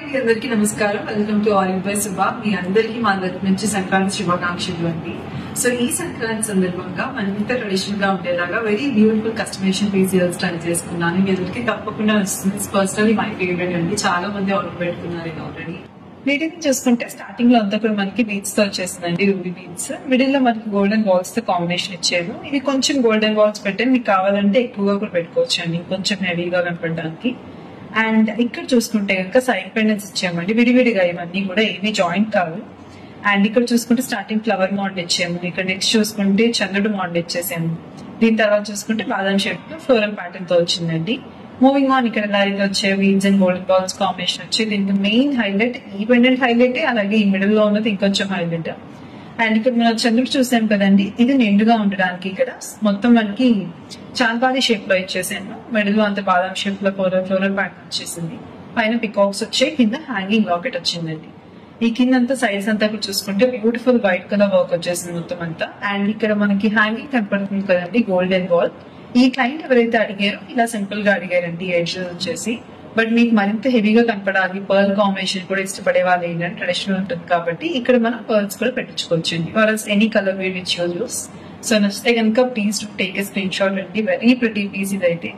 మీ అందరికీ నమస్కారం. Welcome to all by Subha. మీ అందరికీ మా దగ్గర నుంచి సంక్రాంతి శుభాకాంక్షలు అండి. సో ఈ సంక్రాంతి సందర్భంగా మనం ఇంత ట్రెడిషనల్ గా ఉండేలాగా వెరీ బ్యూటిఫుల్ కస్టమైజేషన్ పీసీఎల్స్ ట్రై చేసుకున్నాను. మీ అందరికీ తప్పకుండా వస్తుంది. పర్సనలీ మై ఫేవరెట్ అండి. చాలా మంది ఆర్డర్ పెట్టుకున్నారు ఇది ఆల్రెడీ. వీటిని చూసుకుంటే స్టార్టింగ్ లో అంతా కూడా మనకి బీడ్స్ తో వచ్చేసిందండి, రూబీ బీడ్స్. మిడిల్ లో మనకి గోల్డెన్ బాల్స్ తో కాంబినేషన్ ఇచ్చారు. ఇది కొంచెం గోల్డెన్ బాల్స్ పెట్టే మీకు కావాలంటే ఎక్కువగా కూడా పెట్టుకోవచ్చు అండి, కొంచెం హెవీగా కనపడడానికి. అండ్ ఇక్కడ చూసుకుంటే కనుక సైడ్ పెండెంట్స్ ఇచ్చామండి, విడివిడిగా ఇవన్నీ కూడా ఏవి జాయింట్ కాదు. అండ్ ఇక్కడ చూసుకుంటే స్టార్టింగ్ ఫ్లవర్ మోడల్ ఇచ్చాము. ఇక్కడ నెక్స్ట్ చూసుకుంటే చంద్రుడు మోడల్ ఇచ్చేసాము. దీని తర్వాత చూసుకుంటే బాదం షేప్ లో ఫ్లోరల్ ప్యాటర్న్ తో వచ్చిందండి. మూవింగ్ ఆన్, ఇక్కడ లైన్ వచ్చే వీన్స్ అండ్ గోల్డెన్ బాల్స్ కాంబినేషన్ వచ్చి దీనికి మెయిన్ హైలైట్ ఈ పెండెంట్ హైలైట్, అలాగే ఈ మిడిల్ లో ఉన్నది ఇంకొంచెం హైలైట్. అండ్ ఇక్కడ మనం చంద్రుడు చూసాం కదండి, ఇది నిండుగా ఉండడానికి ఇక్కడ మొత్తం మనకి చాంపాలి షేప్ లో ఇచ్చేసాను. మిడిల్ లో అంత బాదం షేప్ లో ఫ్లోరల్ ప్యాటర్న్ వచ్చేసింది. పైన పికాక్స్ వచ్చే కింద హ్యాంగింగ్ లాకెట్ వచ్చిందండి. ఈ కింద అంతా సైడ్స్ అంతా కూడా చూసుకుంటే బ్యూటిఫుల్ వైట్ కలర్ వర్క్ వచ్చేసింది మొత్తం అంతా. అండ్ ఇక్కడ మనకి హ్యాంగింగ్ కనపడుతుంది కదండి, గోల్డెన్ బాల్. ఈ క్లయింట్ ఎవరైతే అడిగారో ఇలా సింపుల్ గా అడిగారండి ఎడ్జెస్ వచ్చేసి. బట్ మీకు మరింత హెవీగా కనపడాలి, పర్ల్ కాంబినేషన్ కూడా ఇష్టపడే వాళ్ళు ఏంటంటే ట్రెడిషనల్ ఉంటుంది కాబట్టి ఇక్కడ మనం పర్ల్స్ కూడా పెట్టించుకోవచ్చండి. Or else any colour way which use. So నచ్చితే కనుక please to take a screenshot అండి. వెరీ ప్రిటీ పీస్ ఇదైతే.